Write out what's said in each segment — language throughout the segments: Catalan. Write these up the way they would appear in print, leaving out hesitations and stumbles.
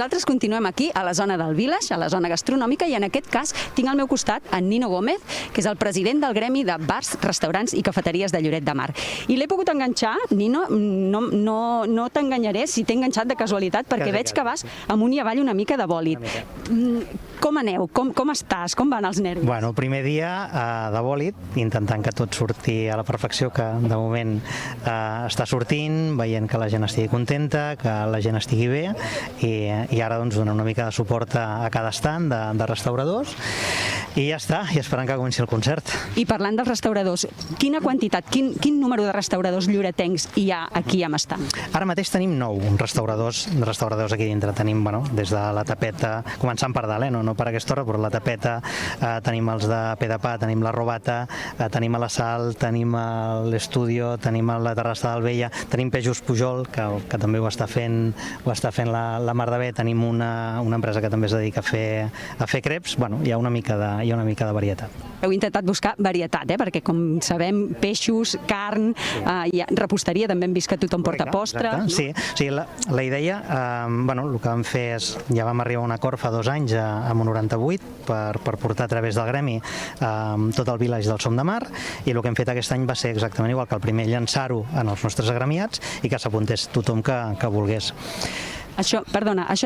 nosaltres continuem aquí, a la zona del Village, a la zona gastronòmica, i en aquest cas tinc al meu costat en Nino Gómez, que és el president del Gremi de Bars, Restaurants i Cafeteries de Lloret de Mar. I l'he pogut enganxar, Nino, no t'enganyaré si t'he enganxat de casualitat, perquè veig que vas amunt i avall una mica de bòlit. Com aneu? Com estàs? Com van els nervis? Bueno, primer dia de bòlit, intentant que tot surti a la perfecció, que de moment està sortint, veient que la gent estigui contenta, que la gent estigui bé, i ara doncs donar una mica de suport a cada stand de restauradors, i ja està, i esperant que comenci el concert. I parlant dels restauradors, quina quantitat, quin número de restauradors lloretencs hi ha aquí amb stand? Ara mateix tenim 9 restauradors aquí dintre. Tenim, des de la tapeta, començant per dalt, no per aquesta hora, però la tapeta, tenim els de Pedapà, tenim la Robata, tenim a la Sal, tenim l'Estudio, tenim a la Terrassa del Vella, tenim Pejos Pujol, que també ho està fent la Mar de Bé, tenim una empresa que també es dedica a fer creps. Bueno, hi ha una mica de varietat. Heu intentat buscar varietat, perquè com sabem, peixos, carn, reposteria, també hem vist que tothom porta postre. Sí, la idea, el que vam fer és, ja vam arribar a un acord fa 2 anys amb un 98 per portar a través del Gremi tot el Village del Som de Mar, i el que hem fet aquest any va ser exactament igual que el primer, llançar-ho en els nostres agremiats i que s'apuntés tothom que volgués. Això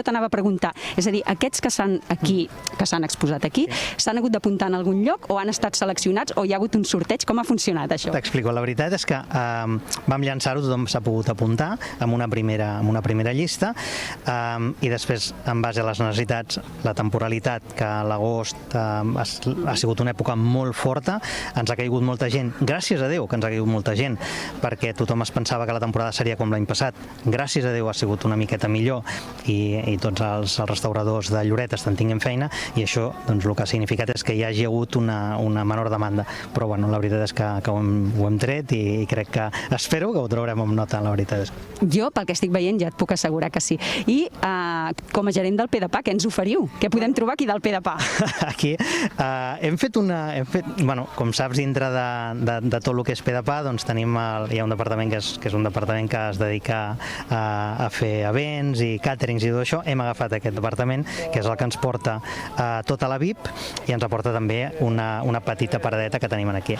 t'anava a preguntar, és a dir, aquests que s'han exposat aquí, s'han hagut d'apuntar en algun lloc o han estat seleccionats o hi ha hagut un sorteig? Com ha funcionat això? T'explico, la veritat és que vam llançar-ho, tothom s'ha pogut apuntar amb una primera llista, i després, en base a les necessitats, la temporalitat, que a l'agost ha sigut una època molt forta, ens ha caigut molta gent, gràcies a Déu que ens ha caigut molta gent, perquè tothom es pensava que la temporada seria com l'any passat. Gràcies a Déu ha sigut una miqueta millor, i tots els restauradors de Lloret estan tinguent feina, i això el que ha significat és que hi hagi hagut una menor demanda, però la veritat és que ho hem tret, i crec que espero que ho traurem amb nota, la veritat és. Jo, pel que estic veient, ja et puc assegurar que sí. I com a gerent del Pedapà, què ens oferiu? Què podem trobar aquí del Pedapà? Aquí hem fet com saps, dintre de tot el que és Pedapà, doncs hi ha un departament que és un departament que es dedica a fer events i càterings i tot això. Hem agafat aquest departament, que és el que ens porta tota la VIP, i ens aporta també una petita paradeta que tenim aquí.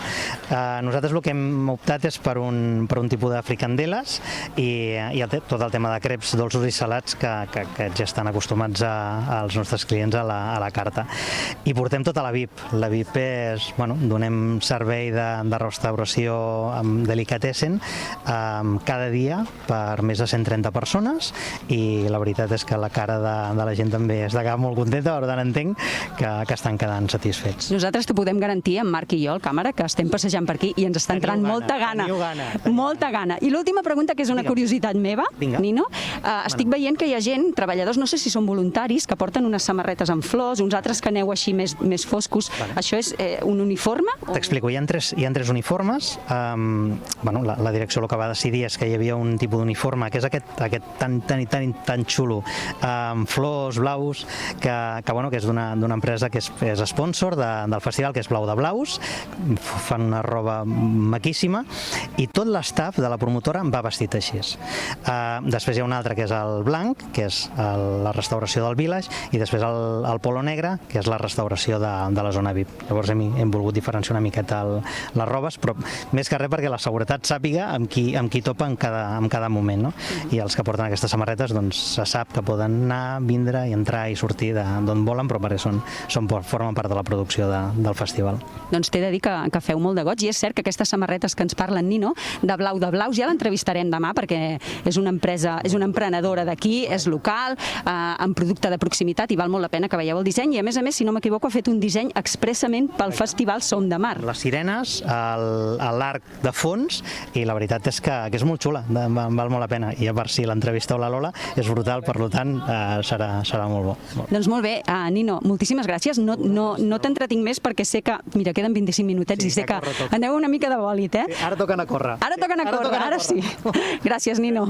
Nosaltres el que hem optat és per un tipus de fricandeles i tot el tema de creps dolços i salats que ja estan acostumats als nostres clients a la carta. I portem tota la VIP. La VIP és, donem servei de restauració amb delicatessen cada dia per més de 130 persones, i la veritat és que la cara de la gent també és de quedar molt contenta, per tant entenc que estan quedant satisfets. Nosaltres t'ho podem garantir, en Marc i jo, el càmera, que estem passejant per aquí i ens està entrant molta gana. Molta gana. I l'última pregunta, que és una curiositat meva, Nino, estic veient que hi ha gent, treballadors, no sé si són voluntaris, que porten unes samarretes amb flors, uns altres que aneu així més foscos. Això és un uniforme? T'explico, hi ha tres uniformes. La direcció el que va decidir és que hi havia un tipus d'uniforme, que és aquest tan xulo, amb flors, blaus, que és d'una empresa que és sponsor del festival, que és Blau de Blaus. Fan una roba maquíssima, i tot l'estaf de la promotora va vestit així. Després hi ha un altre, que és el blanc, que és la restauració del Village, i després el polo negre, que és la restauració de la zona VIP. Llavors hem volgut diferenciar una miqueta les robes, però més que res perquè la seguretat sàpiga amb qui topa en cada moment, no? I els que porten aquestes samarretes, doncs se sap que poden anar, vindre i entrar i sortir d'on volen, però perquè formen part de la producció del festival. Doncs t'he de dir que feu molt de goig, i és cert que aquestes samarretes que ens parlen, Nino, de Blaus, ja l'entrevistarem demà, perquè és una empresa, és una emprenedora d'aquí, és local, amb producte de proximitat, i val molt la pena que veieu el disseny, i a més, si no m'equivoco, ha fet un disseny expressament pel festival Som de Mar. Les sirenes, l'arc de fons, i la veritat és que és molt xula, val molt la pena, i a part si l'entrevisteu la Lola és brutal, per tant serà molt bo. Doncs molt bé, Nino, moltíssimes gràcies. No t'entretinc més perquè sé que, mira, queden 25 minutets i sé que aneu una mica de bòlit, eh? Ara toca anar a córrer. Ara sí. Gràcies, Nino.